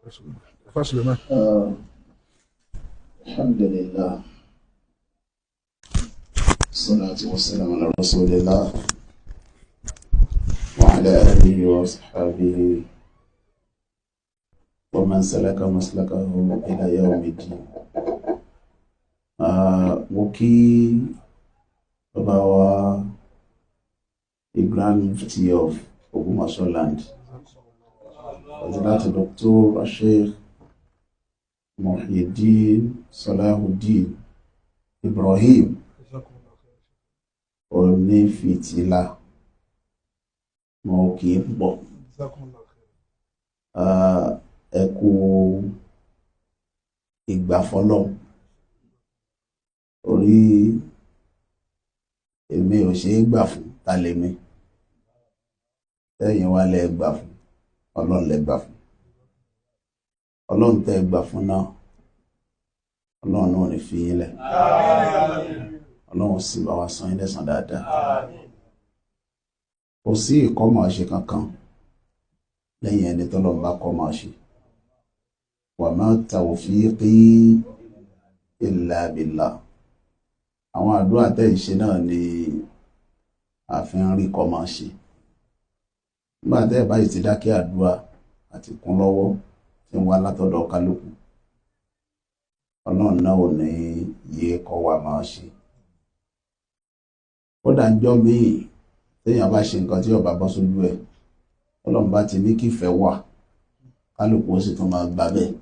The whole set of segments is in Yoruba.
فسلمان. الحمد لله الصلاة والسلام على رسول الله وعلى آله وصحبه ومن سلك مسلكه إلى يوم الدين. Mo kí bàbá wa the Grand Mufti of Ògbómọ̀ṣọ́ land, Fadilatu Dr. Sheikh Muhyiddin Salahuddin Ibrahim Onífìtílà. Mo kì í pọ̀ ẹ kú ìgbà fọ́lọ́ orí èmi ò ṣe é gbà fún tálẹ́mí tẹ́yìn wá lẹ́ gbà fún ọlọ́run lẹ́ gbà fún ọlọ́run tẹ́ gbà fún náà ọlọ́run náà ní fi yín lẹ̀ ọlọ́run sì bá wa san yín lẹ́san dáadáa. Kò sí ìkọ́mọ̀ ṣe kankan lẹ́yìn ẹni tọ́lọ́run bá kọ́mọ̀ ṣe. Wa ma tawfiqi illa billah. Àwọn àdúrà tẹ́ ìṣe náà ni àfihàn rí kọ́mọ̀ ṣe. Nígbà tẹ́ ẹ̀ báyìí ti dákẹ́ àdúrà àti kún lọ́wọ́ tí ń wá látọ̀dọ̀ kálukú, ọlọ́run náà ò ní yé kọ́ wa máa ṣe. Ó dáńjọ́ míì téèyàn bá ṣe nǹkan tí ọba bọ́ sójú ẹ̀, ọlọ́run bá ti ní kífẹ́ wà, kálukú ó sì tún máa gbà bẹ́ẹ̀.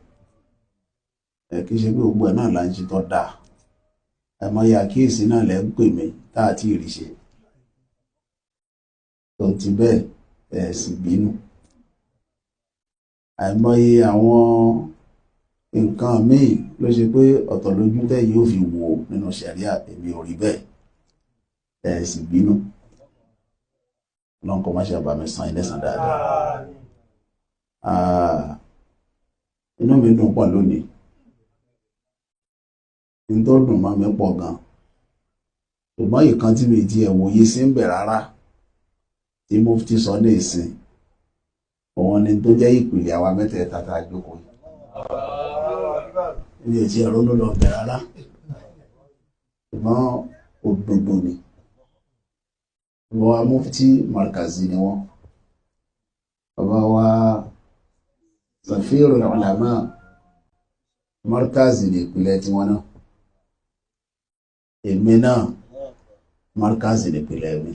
Kì í ṣe pé gbogbo ẹ̀ náà là ń ṣe tó dáa. Àìmọye àkíyèsí náà lẹ́ ń pè mí tá àti ìrì ṣe. Tó ti bẹ́ẹ̀ ẹ̀ sì bínú. Àìmọye àwọn nǹkan míì ló ṣe pé ọ̀tọ̀ lójú tẹ́yìn ó fi wò nínú ṣẹ̀ríà, èmi ò rí bẹ́ẹ̀ ẹ̀ sì bínú. Ọlọ́run kó má ṣe bá mi san ilé san dáadáa. Inú mi dùn pọ̀ lónìí. Ní tó dùn mọ́ mi pọ̀ gan. Ṣùgbọ́n ìkan tí mi ti ẹ̀ wòye sí ń bẹ̀ rárá tí Mufti sọ ní ìsìn, òun ni tó jẹ́ ìpìlẹ̀ àwa mẹ́tẹ̀ẹ̀ta tá a jókòó yìí. Mi ò ti ẹ̀rọ ló lọ bẹ̀ rárá. Ṣùgbọ́n òdodo ni. Bàbá wa Mufti Markazi ni wọ́n. Bàbá wa Safirul Ulama Markazi ní ìpìlẹ̀ tí wọ́n náà. Èmi náà Markazi ní ìpìlẹ̀ mi.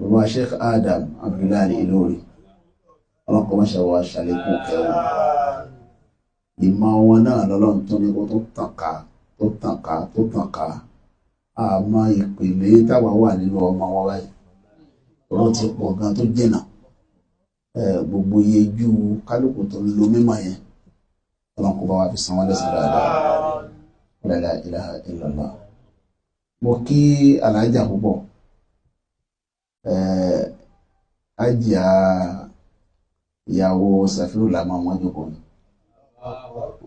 Bàbá Sheikh Adam Abdullahi Ilori, ọlọ́kọ̀ máa ṣàwọ̀ aṣàlékún kẹwọn. Ìmọ̀ wọn náà lọ́lọ́run tó ní kó tó tàn ká. Àmọ́ ìpele táwa wà nínú ọmọ wa báyìí ọ̀rọ̀ ti pọ̀ gan tó jìnà. Gbogbo iyejú kálukú tó ń lo mímọ̀ yẹn ọlọ́run kó bá wa fi san wọ́n lẹ́san dáadáa. La ilaha illallah. Mo kí alájà púpọ̀, ájìá ìyàwó Sàfírù làmọ́ wọn jókòó ni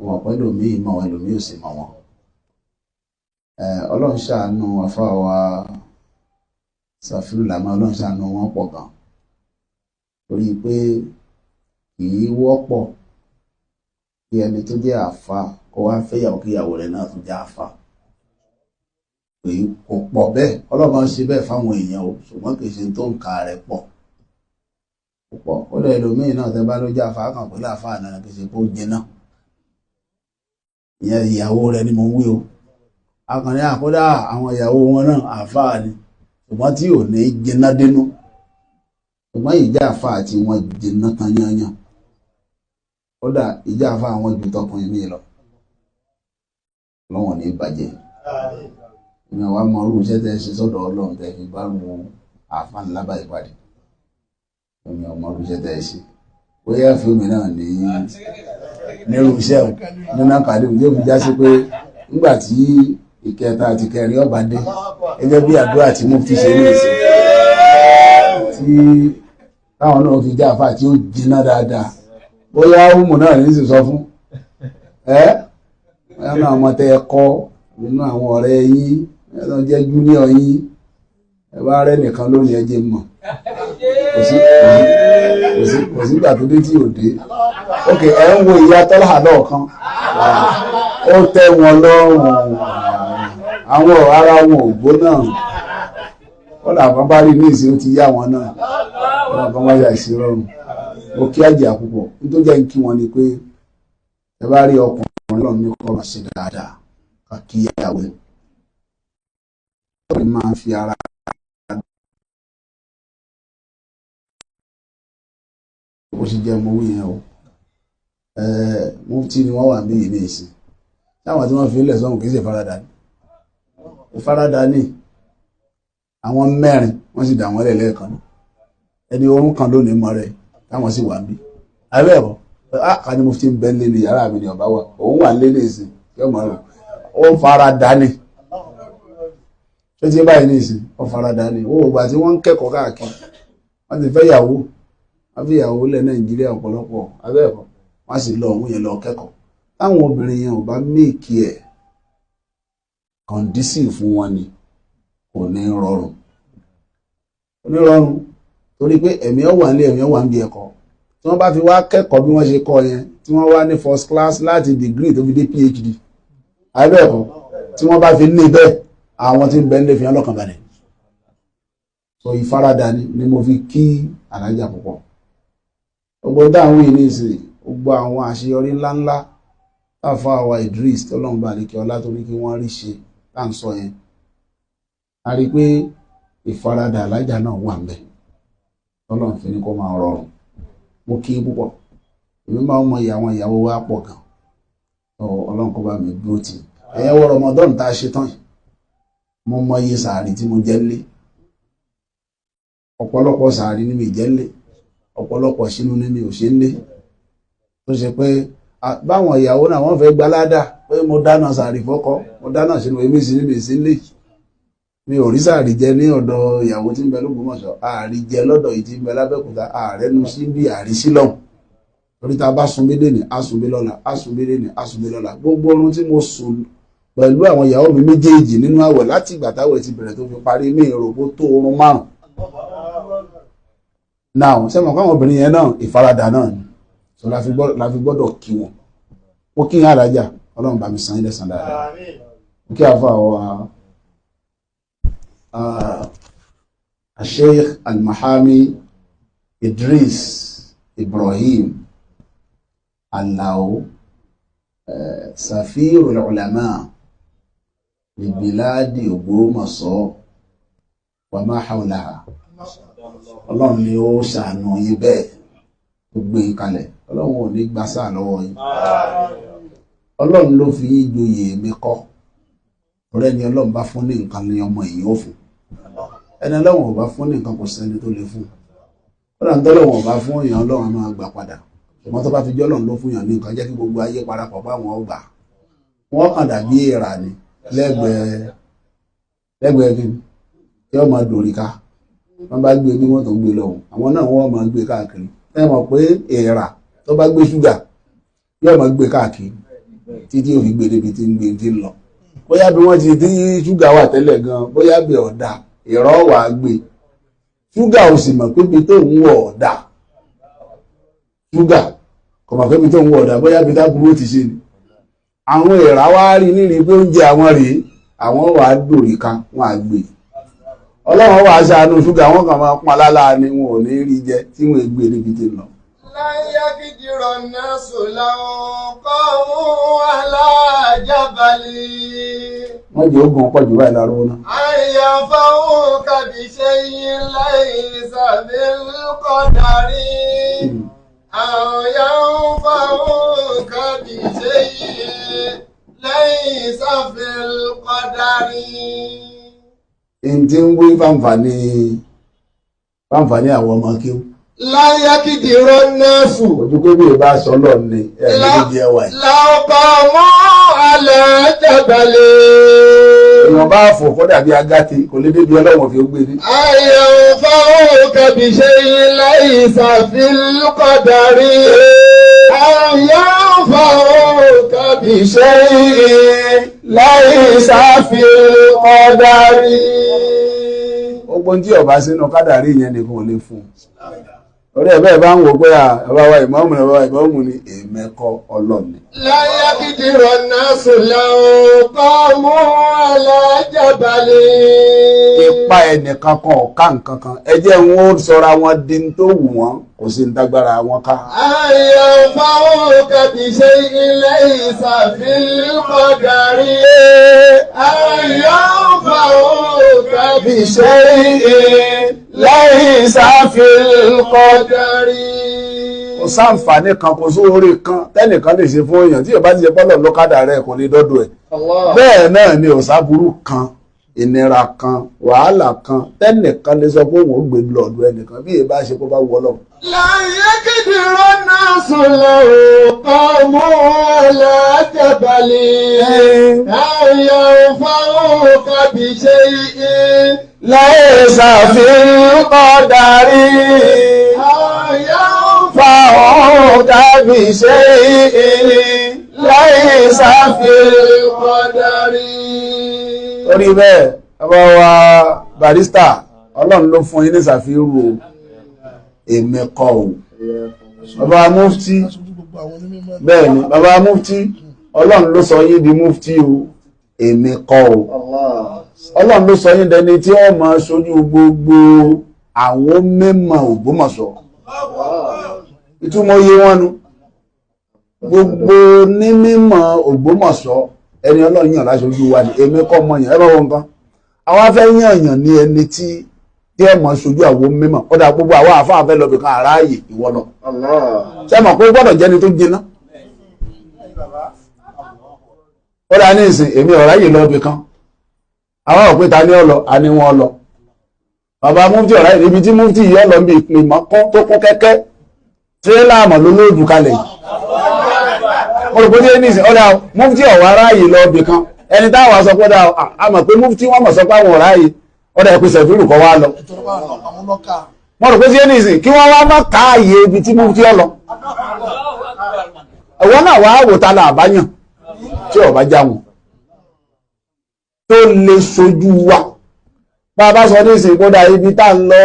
wọn pẹ̀lú mi mọ̀ wọn lómi ò sì mọ̀ wọn. Ọlọ́run ṣàánú àfáà wa Sàfírù làmọ́, ọlọ́run ṣàánú wọn pọ̀ gan, torí pé kìí wọ́pọ̀ kí ẹni tó jẹ́ àfáà kó wá fẹ́yàwó kíyàwó rẹ̀ náà tó jẹ́ àfáà. Kò pọ̀ bẹ́ẹ̀, ọlọ́run ṣe bẹ́ẹ̀ fáwọn èèyàn o, ṣùgbọ́n kìí ṣe tó ń ka rẹ̀ pọ̀. Ó lẹ́ lómìn náà tẹ́ bá ló jẹ́ àfáà kan pẹ̀lú àfáà náà kìí ṣe kó jiná. Ìyẹn ìyàwó rẹ̀ ni mo ń wí o. Akànnì àkọ́dá àwọn ìyàwó wọn náà àfáà ni, ṣùgbọ́n tí ò ní jiná dénú. Ṣùgbọ́n ìjà àfáà tí wọ́n jiná tán yányán. Kódà ìjà àfáà wọn ju tọkùnrin mi lọ. Lọ́wọ́n ní bàjẹ́. Ìyẹn wa mọ orú iṣẹ́ tẹ́ ṣe sọ́dọ̀ ọlọ́run tẹ́ fi bá mú àfáà ńlá bá ìpàdé. Ìyẹn ọmọ orú iṣẹ́ tẹ́ ṣe. Bóyá fíìmù náà ní nírú iṣẹ́ ò nínú àkàdé yóò fi já sí pé nígbà tí ìkẹta àti kẹrin ọba dé gẹ́gẹ́ bí àdúrà tí Mufti ṣe ní ìsìn tí táwọn náà fi já àfáà tí ó jiná dáadáa. Bóyá ọmọ náà ní sì sọ fún bóyá náà ọmọ tẹ́ ẹ kọ́ nínú àwọn ọ̀rẹ́ yín ẹ̀rọ jẹ́ júníọ̀ yín ẹ bá rẹ́ nìkan lónìí ẹ jẹ́ mọ̀ kò sígbà tó dé tí ò dé ok ẹ̀ ń wo ìyá Tọ́lá lọ́ọ̀kan ó tẹ́ wọn lọ́rùn àwọn ara wọn ò gbóná wọ́n làwọn bá rí ní ìsìn ó ti yá wọn náà wọ́n kàn máa yà sí rọrùn ó kí àjẹ́ àpapọ̀ nítorí jẹ́ ń kí wọn ni pé ẹ bá rí ọkùnrin lọ́nà ní kọ́ máa ṣe dáadáa ká kí ìyàwó ẹ̀ ọkùnrin máa ń fi ara bó ṣe jẹ́ ọmọ owó yẹn o mufti ni wọ́n wà ní ìní ìsìn táwọn tí wọ́n fi ilẹ̀ sọ́hùn kìí ṣe faradà ní ìfaradà ní àwọn mẹ́rin wọ́n sì dà wọ́n lẹ̀ lẹ́ẹ̀kan ẹni orún kan lónìí mọ́ rẹ̀ táwọn sì wà ń bí abẹ́ ẹ̀kọ́ ká ní mufti ń bẹ́ lé ní yàrá mi ní ọ̀bá wa òun wà lé ní ìsìn kí ọmọ rẹ̀ ó faradà ní tó ti báyìí ní ìsìn ó faradà ní owó ìgbà tí wọ́n ń kẹ́kọ̀ọ́ káàkiri wọ́n ti fẹ́ yàwó wọ́n fi yàwó lẹ̀ Nàìjíríà ọ̀pọ̀lọpọ̀ abẹ́ ẹ̀kọ́ wọ́n sì lọ òun yẹn lọ kẹ́kọ̀ọ́ táwọn obìnrin yẹn ò bá méèkì ẹ̀ kọ̀ǹdísì fún wọn ni kò ní rọrùn torí pé ẹ̀mí ọ̀wà nílé ẹ̀mí ọ̀wà ń bí ẹ̀kọ́ tí wọ́n bá fi wá kẹ́kọ̀ọ́ bí wọ́n ṣe kọ́ yẹn tí wọ́n wá ní first class láti degree tó fi dé PhD abẹ́ẹ̀kọ́ tí wọ́n bá fi ní bẹ́ẹ̀ àwọn tí ń bẹ nílé fi hàn lọ́kàn balẹ̀ so ìfaradà ni mo fi kí alájà púpọ̀ gbogbo dáhùn yìí ní ìsìn gbogbo àwọn àṣeyọrí ńláńlá táfà àwa Idris tọ́lọ́run bá àríkẹ́ ọlá tó ní kí wọ́n rí ṣe tá à ń sọ yẹn a rí pé ìfaradà alájà náà wà ń bẹ tọ́lọ́run fi ní kó máa rọrùn mo kí púpọ̀ èmi máa ń mọ àwọn ìyàwó wa pọ̀ gan ọlọ́run kó bá mi dúró tì ẹ̀yẹ́ wọ Ramadan tá a ṣe tán yìí mo mọ iye sàárì tí mo jẹ́ lé ọ̀pọ̀lọpọ̀ sàárì ni mi jẹ́ lé ọ̀pọ̀lọpọ̀ sínú ni mi ò ṣe lé tó ṣe pé báwọn ìyàwó náà wọ́n fẹ́ gbaládà pé mo dáná sàárì fọ́kọ mo dáná sínú èmi sí níbi ìsínlé mi ò rí sàárì jẹ ní ọ̀dọ̀ ìyàwó tí ń bẹ l'Ógbómọ̀ṣọ́ ààrí jẹ lọ́dọ̀ yìí tí ń bẹ l'Ábẹ́òkúta ààrẹ nu sí bí ààrí sílọ̀ torí ta bá sunbí dèní àsunbí lọ́la àsunbí dèní àsunbí lọ́la gbogbo orun tí mo sùn pẹ̀lú àwọn ìyàwó mi méjèèjì nínú àwẹ̀ láti ìgbà táwẹ̀ ti bẹ̀rẹ̀ tó fi parí ní ìrògbó tó orun 5 now sẹ́mọ̀ káwọn obìnrin yẹn náà ìfaradà náà ni so la fi gbọ́dọ̀ kí wọn ó kí yín alájà ọlọ́run bá mi san ilẹ̀ san dáadáa ó kí àfa wa Sheikh Al-Mahami Idris Ibrahim Alao Safirul Ulama li biladi Ògbómọ̀ṣọ́ wa ma hawlaha ọlọ́run ni ó ṣàánú yín bẹ́ẹ̀ tó gbé yín kalẹ̀ ọlọ́run ò ní gbà sáà lọ́wọ́ yín ọlọ́run ló fi yín joyè mi kọ́ ọ̀rẹ́ ni ọlọ́run bá fún ní nǹkan ní ọmọ èyí ó fún ẹni ọlọ́run ò bá fún ní nǹkan kò sẹ́ni tó lè fún ọlọ́run tọ́lọ́run ò bá fún èèyàn ọlọ́run máa gbà padà ṣùgbọ́n tó bá fi jẹ́ ọlọ́run ló fún èèyàn ní nǹkan jẹ́ kí gbogbo ayé parapọ̀ bá wọn gbà wọ́n kàn dàbí èèrà ni lẹ́gbẹ̀ẹ́ kí wọ́n máa dòrí ká wọ́n bá gbé bí wọ́n tó gbé lọ́wọ́ àwọn náà wọ́n máa gbé káàkiri ẹ mọ̀ pé èèrà tó bá gbé ṣúgà yóò máa gbé káàkiri títí ò fi gbé débi tí ń gbé tí ń lọ bóyá bí wọ́n ti tí ṣúgà wà tẹ́lẹ̀ gan bóyá bí ọ̀dà ìrọ̀ wà gbé ṣúgà ò sì mọ̀ pé bí tó ń wọ̀ ọ̀dà ṣúgà kò mọ̀ pé bí tó ń wọ̀ ọ̀dà bóyá bí dábúrò ti ṣe ni àwọn èèrà wá rí nírí pé oúnjẹ àwọn rèé àwọn wà á dòrí ká wọn á gbé ọlọ́run wà ṣàánú ṣúgà wọn kàn máa pọn lálá ni wọn ò ní rí jẹ tí wọn gbé níbi tí ń lọ. láyé kìdìrọ̀ náà sòlá ọkọ̀ alájábalì. wọ́n jẹ́ ogun pọ̀ jù báyìí lárúgbó náà. àyà fáwọn kàbí ṣe yín láì sàbí kọ́dàrí. àyà fáwọn kàbí ṣe yín láì sàbí kọ́dàrí. Ǹtí ń wí fáǹfààní àwọn ọmọ kí ó. Láyá kìdì rọ́nẹ́sù. Ojú pé bí ìbá sọ lọ ní ẹ̀mí jẹ́ wà yìí. Láọ̀pọ̀ mọ́ alẹ́ jẹ́gbẹ̀lẹ̀. Èèyàn bá fò kọ́dà bí agáti kò lè débi ọlọ́wọ̀n fi ó gbé ní. Àyẹ̀wò fáwọn kẹbì ṣe ilé ìsàfilúkọ̀dárí. Àyẹ̀wò fáwọn kẹbì ṣe ilé ìsàfilúkọ̀dárí. Ogbon tí ọba sínú kádàrí yẹn nìkan ò lè fún orí ẹ̀ bẹ́ẹ̀ bá ń wò pé bàbá wa ìmáàmù ni bàbá wa ìmáàmù ni èmẹ́kọ́ ọlọ́ọ̀ni. láyé kìdìrọ̀ náà sùlẹ̀ ọkọ̀ mú alájàbalẹ̀. ipa ẹnìkan kan ọ̀ka nǹkan kan ẹ jẹ́ wọn ó sọra wọn di tó wù wọ́n kò sí ní dágbára wọn ká. àyà fáwọn kàbí ṣe ilé ìsàfihàn kọ̀dárí. àyà fáwọn kàbí ṣe ilé ìsàfihàn kọ̀dárí. kò sáǹfààní kan kò sóore kan tẹ́nìkan lè ṣe fún èèyàn tí yóò bá ti ṣe pọ́lọ̀ lọ́kadà rẹ̀ kò lè dọ́dọ̀ ẹ̀. bẹ́ẹ̀ náà ni ọ̀sáburú kan ìnira kan wàhálà kan tẹ́nìkan lè sọ pé òun ò gbé lọ́dọ̀ ẹnìkan bí èèbá ṣe kó bá wọ lọ. láyé kìdìrọ̀ náà sùnlẹ̀ òkò mú alájàbalẹ̀. àyà fáwọn kàbí ṣe láyé ṣàfihàn kọ́dárí. àyà fáwọn kàbí ṣe láyé ṣàfihàn kọ̀dárí. orí bẹ́ẹ̀ ọba wa barista ọlọ́run ló fún yín ní ṣàfihàn èmi kọ́ o bàbá mufti bẹ́ẹ̀ ni bàbá mufti ọlọ́run ló sọ yín di mufti o èmi kọ́ o ọlọ́run ló sọ yín dẹni tí ó máa ṣojú gbogbo àwọn mímọ̀ Ògbómọ̀ṣọ́ ìtumọ̀ yé wọn nu gbogbo ní mímọ̀ Ògbómọ̀ṣọ́ ẹni ọlọ́run yàn láṣojú wa ni èmi kọ́ mọ̀ yàn ẹ bá wọn nǹkan àwọn afẹ́ yàn ní ẹni tí ẹ mọ̀ ṣojú àwọn mímọ̀ ó dà gbogbo àwọn àfáà fẹ́ lọ bìkan àráàyè ìwọ lọ ṣe mọ̀ pé gbọ́dọ̀ jẹ́ni tó jiná ó dà ní ìsìn èmi ọ̀ráyè lọ bìkan àwọn òpéta ní ọlọ àní wọn lọ bàbá mufti ọ̀ráyè níbi tí mufti yìí ọlọ bí ìpín mọ́kán tó kún kẹ́kẹ́ tírélà àmọ̀ ló lóòdù kalẹ̀ yìí mo rò pé ní ìsìn ó dà mufti ọ̀wá aráàyè lọ bìkan ẹni táwọn sọ pé dà á mọ̀ pé mufti wọ́n mọ̀ sọ pé àwọn ọ̀ráyè ọ̀dà ẹ̀pẹ́ sẹ̀fìrù kọ́ wá lọ. wọ́n rò pé sí ẹnìsìn kí wọ́n wá má káàyè ibi tí mufti ọ lọ. ẹ̀wọ́n náà wá wò ta làbáyàn tí ọba já wọn. tó lè ṣojú wa. bá a bá sọ ní ìsìn kódà ibi tá ń lọ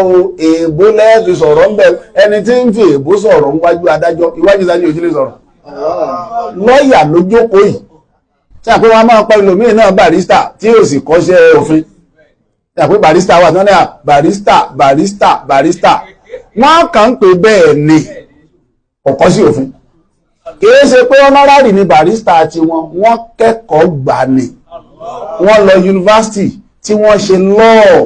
èèbó lẹ́ẹ̀fì sọ̀rọ̀ ń bẹ̀ ẹni tí ń fi èèbó sọ̀rọ̀ níwájú adájọ́ iwájú ìsájú òjì lè sọ̀rọ̀. lọ́ọ̀yà ló jókòó yìí. tí àpé wọn máa pa ẹlòmíì náà barista tí yóò sì kọ́ṣẹ́ òfin pé barista wà tán ní barista wọ́n kàn ń pè bẹ́ẹ̀ ni ọ̀kọ́ sí òfin kìí ṣe pé honorary ni barista tí wọ́n kẹ́kọ̀ọ́ gbà ní wọ́n lọ yunifásitì tí wọ́n ṣe law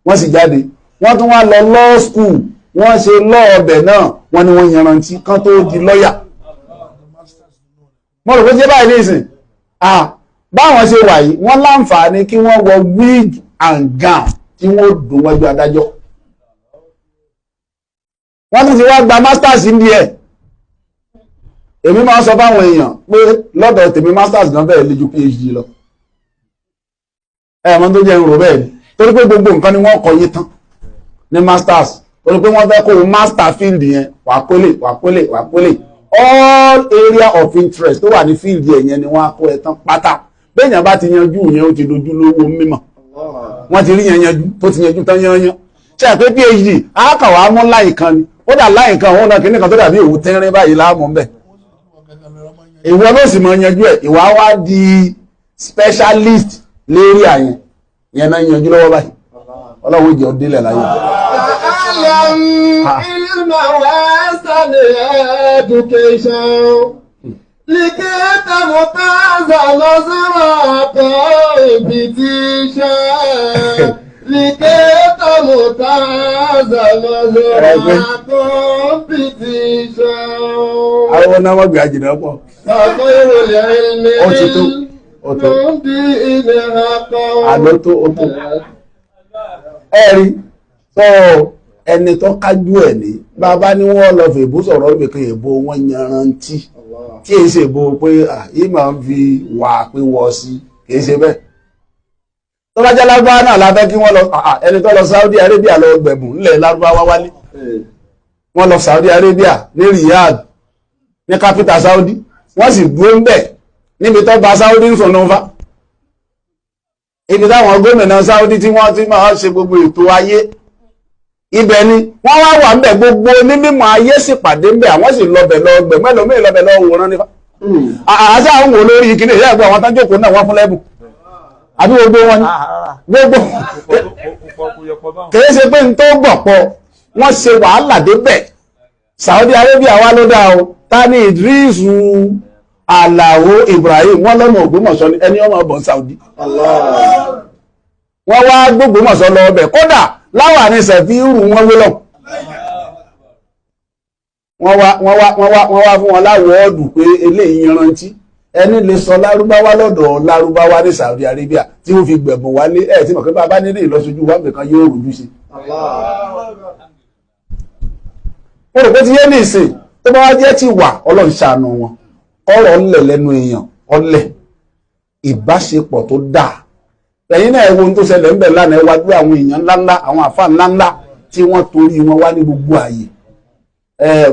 wọ́n sì jáde wọ́n tún wá lọ law school wọ́n ṣe law ọbẹ̀ náà wọ́n ní wọ́n yanrantí kán tó di lọ́yà mo rò pé jẹ́ báyìí ní ìsìn báwọn ṣe wà yìí wọ́n láǹfààní kí wọ́n wọ wig and gown tí wọ́n dùn wájú adájọ́ wọ́n tún ti wá gba masters ní ẹ̀ èmi máa ń sọ fáwọn èèyàn pé lọ́dọ̀ tèmi masters gan bẹ́ẹ̀ lè ju phd lọ ẹ̀mọ́ tó jẹ́ ń rò bẹ́ẹ̀ ni torí pé gbogbo nǹkan ni wọ́n kọ yé tán ní masters torí pé wọ́n fẹ́ kó master field yẹn wàpélé all area of interest tó wà ní field yẹn ni wọ́n á kó ẹ tán pátá béèyàn bá ti yanjú yẹn ó ti dojú lówó mímọ̀ wọ́n ti rí yẹn yanjú tó ti yanjú tán yányán ṣe pé phd àákàwà mú láì kan ni ó dà láì kan òun náà kìíní kan tó dàbí òwú tẹ́rín báyìí láàmú ń bẹ̀ ìwọ ló sì mọ yanjú ẹ̀ ìwà wá di specialist lérí àyẹn yẹn náà yanjú lọ́wọ́ báyìí ọlọ́run ìjọ délẹ̀ láyé. لكيت ممتاز نظرة competition لكيت ممتاز نظرة competition. àwọn náà wọ́n gbé àjìnà pọ̀. فخير العلم ọ̀tọ̀ إنها قول. àlọ́ tó ọ̀tọ̀ ẹ̀rí tó ẹni tó kájú ẹ̀ ní bàbá ni wọ́n lọ fèbó sọ̀rọ̀ ìgbèkan èbó wọn yanrantí tí èyí ṣe bó pé yìí máa ń fi wà pé wọ́ sí kìí ṣe bẹ́ẹ̀ tó bá jẹ́ lárúbáwá náà la fẹ́ kí wọ́n lọ ẹni tó lọ Saudi Arabia lọ gbẹ̀bùn nílẹ̀ lárúbáwá wálé wọ́n lọ Saudi Arabia ní Riyadh ní capital Saudi wọ́n sì dúró ń bẹ̀ níbi tó bá Saudi ń sọ̀nà fa ibi táwọn gómìnà Saudi tí wọ́n ti máa ṣe gbogbo ètò ayé ibẹ̀ ni wọ́n wá wà ń bẹ̀ gbogbo ní mímọ̀ ayé sì pàdé ń bẹ̀ àwọn sì lọbẹ̀ lọ gbẹ̀ mẹ́lòmíì lọbẹ̀ lọ wòran nípa àṣà àwọn wò lórí ìkíní ìyá ẹ̀gbọ́n àwọn tájókòó náà wọ́n fún lẹ́bùn àbí gbogbo wọn ni gbogbo kìí ṣe pé n tó gbọ̀pọ̀ wọ́n ṣe wàhálà débẹ̀ Saudi Arabia wá ló dá o ta ni Idris Alao Ibrahim wọ́n lọ́nà Ògbómọ̀ṣọ́ ni ẹni ọmọ ọbọ̀ Saudi wọ́n wá gbógbómọ̀ṣọ́ lọ ọbẹ̀ kódà láwà ní sẹ̀fíìrù wọn wé lọ wọ́n wá fún wọn láwọ́ọ̀dù pé eléyìí yanrantí ẹni lè sọ lárúbáwá lọ́dọ̀ lárúbáwá ní Saudi Arabia tí wọ́n fi gbẹ̀bùn wálé ẹ̀ tí mọ̀ pé bàbá nílé ìlọsójú wà nìkan yóò rújú sí ó rò pé ti yé ní ìsìn tó bá wá jẹ́ ti wà Ọlọ́run ṣàánú wọn ọ̀rọ̀ ńlẹ̀ lẹ́nu èèyàn ọ̀lẹ̀ ìbáṣepọ̀ tó dáa ẹ̀yin náà ẹ̀wọ̀n tó ṣẹlẹ̀ ń bẹ̀ lánàá ẹwà gbé àwọn èèyàn ńláńlá àwọn àfà ńláńlá tí wọ́n torí wọn wá ní gbogbo ààyè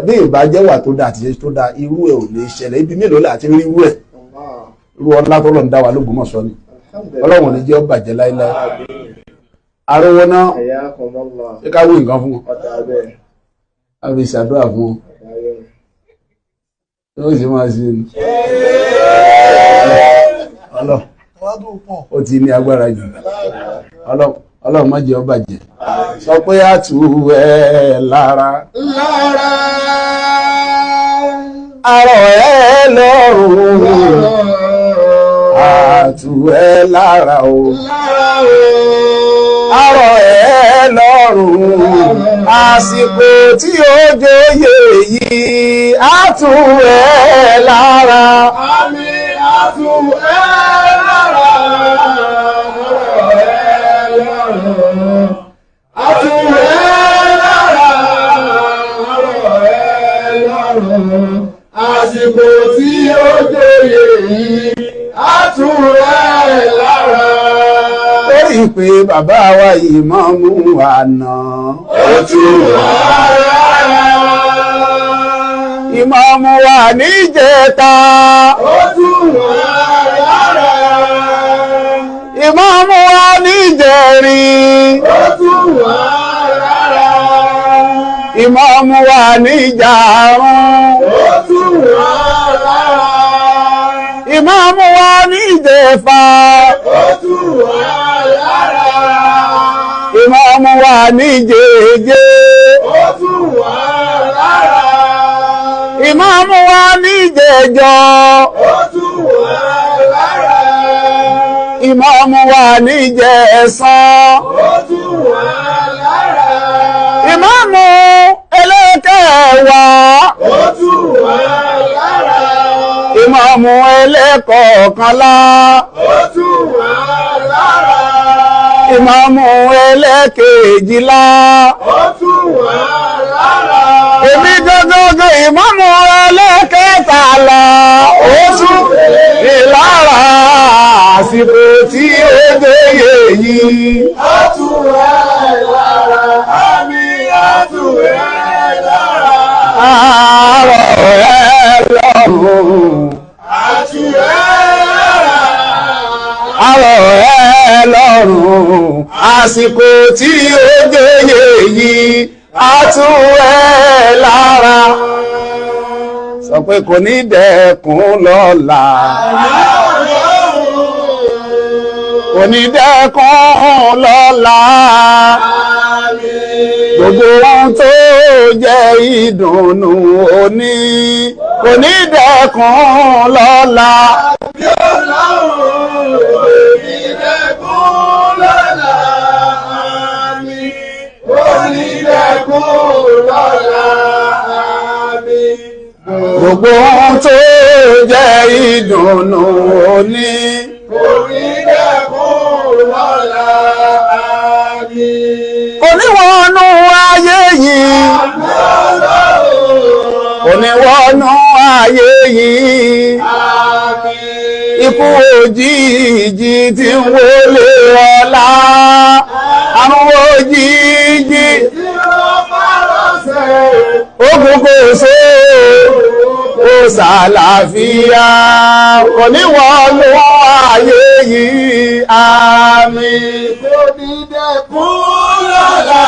bí ìbájẹ́wà tó dáa àtìṣe tó dáa irú ẹ̀ ò lè ṣẹlẹ̀ ibi mélòó láti rí irú ẹ̀ irú ọlá tó lọ́n dá wa l'Ógbómọ̀ṣọ́ ni Ọlọ́run ní jẹ́ ó bàjẹ́ láíláí arówó náà ṣé ká wí nǹkan fún wọn a fi ṣàdúrà fún wọn tí wọ́n sì máa ṣe ni ó ti ní agbára jù Ọlọ́run má jẹ́ ó bàjẹ́ sọ pé a tù ẹ́ lára arọ̀ ẹ́ lọ́rùn a tù ẹ́ lára o arọ̀ ẹ́ lọ́rùn àsìkò tí ó jóyè yìí a tù ẹ́ lára àmín a tù ẹ́ lára àsìkò tí ó jóyè yìí á tù ẹ́ lára. Torí pé bàbá wa ìmáàmù àná ó tù wá lára. Ìmáàmù wa níjẹta ó tù wá lára. Ìmáàmù wa níjẹrin ó tù wá lára. Ìmáàmù wa níjàrún ó tù wá lára. Ìmáàmù wa níjẹ̀fà ó tù wá lára. Ìmáàmù wa níjẹ̀jẹ ó tù wá lára. Ìmáàmù wa níjẹ̀jọ ó tù wá lára. Ìmáàmù wa níjẹ̀sán ó tù wá lára. Ìmáàmù ẹlẹ́kẹ̀ẹ́wàá ó tù wá lára. Ìmáàmù ẹlẹ́kọ̀ọ́kànlá ó tù wá lára. Ìmáàmù ẹlẹ́kejìlá ó tù wá lára. Èmi gọ́gọ́gọ́ ìmáàmù ẹlẹ́kẹtàlá ó tù mí lára. Àsìkò tí ó jóyè yìí á tù ẹ́ lára. Àmín á tù ẹ́ lára. Àárọ̀ ẹ lọ́rùn àtù ẹ́ lára. Àárọ̀ ẹ lọ́rùn àsìkò tí ó jóyè yìí á tù ẹ́ lára. Sọ pé kò ní dẹkùn lọ́la. Kò ní dẹkùn lọ́la. Gbogbo ohun tó jẹ́ ìdùnnú òní kò ní dẹkùn lọ́la. Gbogbo ohun tó jẹ́ ìdùnnú òní kò ní dẹkùn lọ́la. Oníwọ̀nú ayé yìí oníwọ̀nú ayé yìí ikú òjijì tí ń wọlé ọlá àrùn òjijì ogun kò sí ó ṣàlàáfíà oníwọ̀nú ayé yìí àmín. Kò ní dẹkùn lọ́la.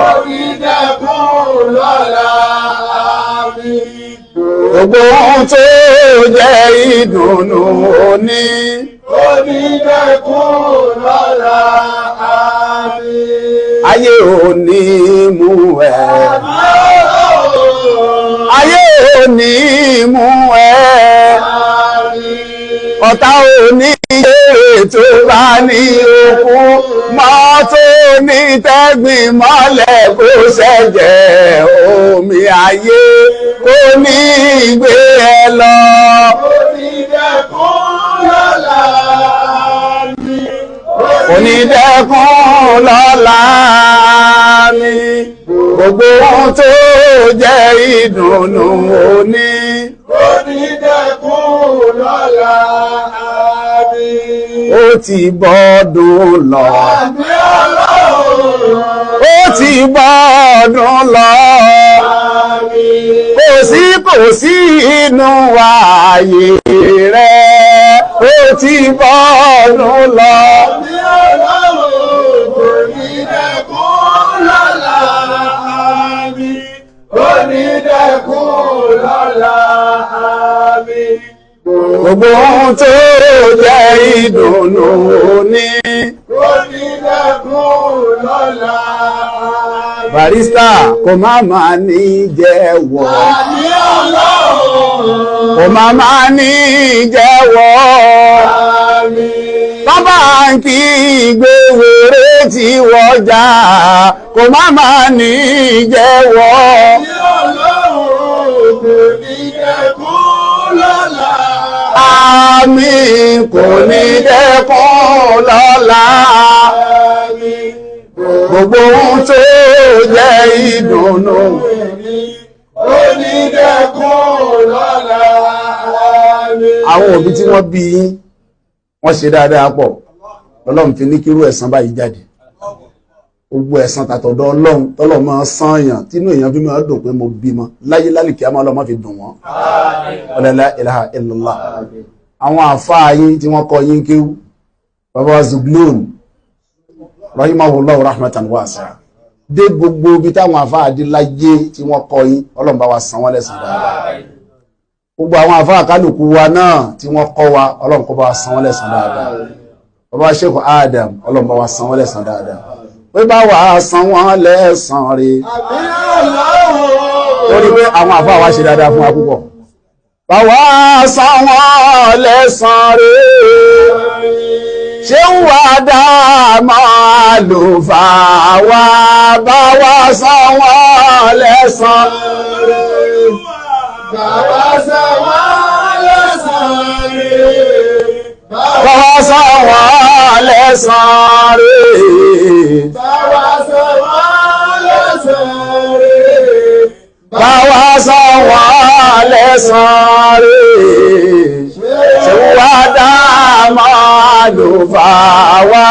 onídẹ̀kùn lọ́la mi. Gbogbo ohun tó jẹ́ ìdùnnú òní. Onídẹ̀kùn lọ́la mi. Ayé òní mú ẹ. Ayé òní mú ẹ. Ọ̀tá òní èrè tó bá ní okú mọ́ tó ní tẹ́gbìn mọ́lẹ̀ kó ṣẹ̀jẹ̀ omi ayé kó ní gbé ẹ lọ. Onídẹ̀kùn lọ́la mi. Onídẹ̀kùn lọ́la mi. Gbogbo ohun tó jẹ́ ìdùnnú òní. Onídẹ̀kùn lọ́la mi. Ó ti bọ́dún lọ. Àmì Ọlọ́run. Ó ti bọ́dún lọ. Àmín. Kò sí inú ààyè rẹ̀. Ó ti bọ́dún lọ. Àmì Ọlọ́run. Onídẹ̀kùn lọ́la mi. Onídẹ̀kùn lọ́la mi. Gbogbo ohun tó jẹ́ ìdùnnú òní. Onídẹ̀kùn lọ́la mi. Barista kò má máa ní jẹ́wọ́. Àmì Ọlọ́run. Kò má máa ní jẹ́wọ́. Àmín. Bàbá ń kí gbéwèrè tí wọ́jà. Kò má máa ní jẹ́wọ́. Àmì Ọlọ́run. Onídẹ̀kùn lọ́la. Àmín kò ní dẹ́kun lọ́la. Àmín. Gbogbo ohun tó jẹ́ ìdùnnú. Onídẹ̀kùn lọ́la mi. Àwọn òbí tí wọ́n bí yín wọ́n ṣe dáadáa pọ̀ lọ́lọ́run fi ní kírú ẹ̀san báyìí jáde. Gbogbo ẹ̀san tàtọ̀dọ̀ Ọlọ́run tọ́lọ̀ máa san èèyàn tínú èèyàn fi máa dùn pé mo bímọ láyé lálìkí àmọ́ Ọlọ́run fi dùn wọ́n. La ilaha illallah. Àwọn àfáà yín tí wọ́n kọ́ yín kéwú bàbá wa Zuglun rahimahullahu rahmatan wasi'a dé gbogbo ibi táwọn àfáà dé láyé tí wọ́n kọ́ yín Ọlọ́run bá wa san wọ́n lẹ́san dáadáa. Gbogbo àwọn àfáà kálukú wa náà tí wọ́n kọ́ wa Ọlọ́run kó bá wa san wọ́n lẹ́san dáadáa. Bàbá Sheikh Adam Ọlọ́run bá wa san wọ́n lẹ́san dáadáa. Pé bá wa san wọ́n lẹ́san rí. Àmì Ọlọ́run. Torí pé àwọn àfáà wa ṣe dáadáa fún wa púpọ̀. Bá wa san wọ́n lẹ́san rí. Ṣé ń wà dáàmà lùfàá wa bá wa san wọ́n lẹ́san rí. Bàbá san wọ́n lẹ́san rí. Bàbá san wọ́n lẹ́san rí. Bàbá san wọ́n lẹ́san rí. Bàbá san wọ́n lẹ́san rí. Ṣé wà dáàmà lùfàá wa.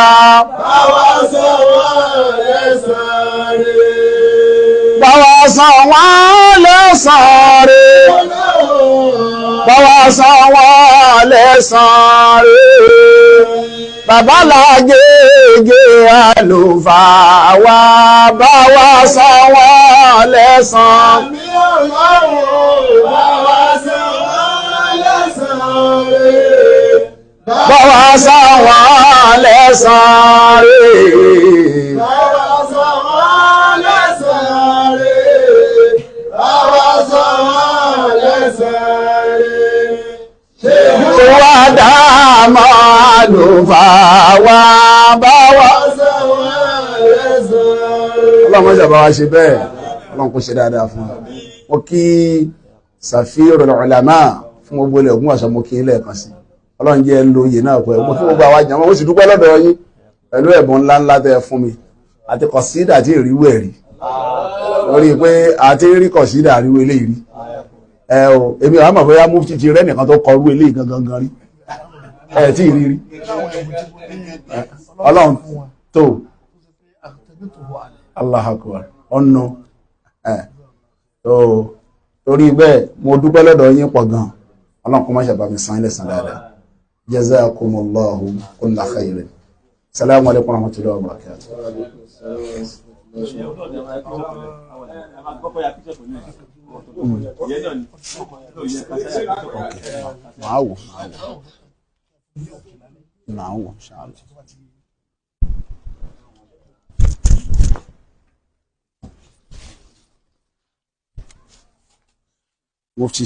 Bàbá san wọ́n lẹ́san rí. Bàbá san wọ́n lẹ́san rí. Bàbá san wọ́n lẹ́san rí. Bàbá Lágége àlùfáà wa bá wa san wọ́n lẹ́san. Àmì Ọlọ́run. Bàbá san wọ́n lẹ́san rí. Bá wa san wọ́n lẹ́san rí. Bàbá san wọ́n lẹ́san rí. Bàbá san wọ́n lẹ́san rí. Ṣé wà dáàmà àlùfáà wa bá wa. Ọlọ́run ṣe bá wa ṣe bẹ́ẹ̀. Ọlọ́run kò ṣe dáadáa fún wa. Mo kí Safirul Ulama fún gbogbo ilẹ̀ Ògùn àṣà mo kí ilẹ̀ kan sí. Ọlọ́run jẹ́ lo oyè náà pẹ̀lú mo kí gbogbo àwa jàmọ́ mo sì dúpẹ́ lọ́dọ̀ yín pẹ̀lú ẹ̀bùn ńláńlá tẹ́ fún mi àti kọ̀sídà tí ìrìwú ẹ̀rí lórí pé àti rí kọ̀sídà àríwú eléyìí rí o èmi àwọn àmọ̀ bóyá mufti ti rẹ́ nìkan tó kọ rú eléyìí gangan rí tí ì rí rí Ọlọ́run tó Allahu Akbar ọ̀nà torí bẹ́ẹ̀ mo dúpẹ́ lọ́dọ̀ yín pọ̀ gan Ọlọ́run kó má ṣe bá mi san ilẹ̀ san dáadáa jazakumullahu kulla khairin. Assalamu alaikum warahmatullahi wabarakatuh. màá wò ṣáà. Mufti.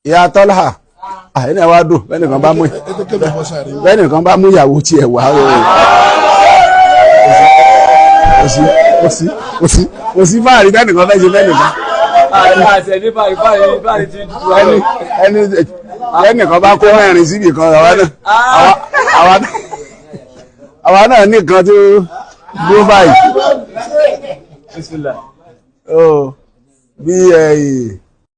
Ìyá Tọ́lá àyìn náà wá dùn bẹ́ẹ̀nìkan bá mú ìyàwó tiẹ̀ wá kò sí báàrí bẹ́ẹ̀nìkan fẹ́ ṣe bẹ́ẹ̀nìkan ẹnìkan bá kó mẹ́rin síbì kan àwa náà nìkan tó dúró báyìí bí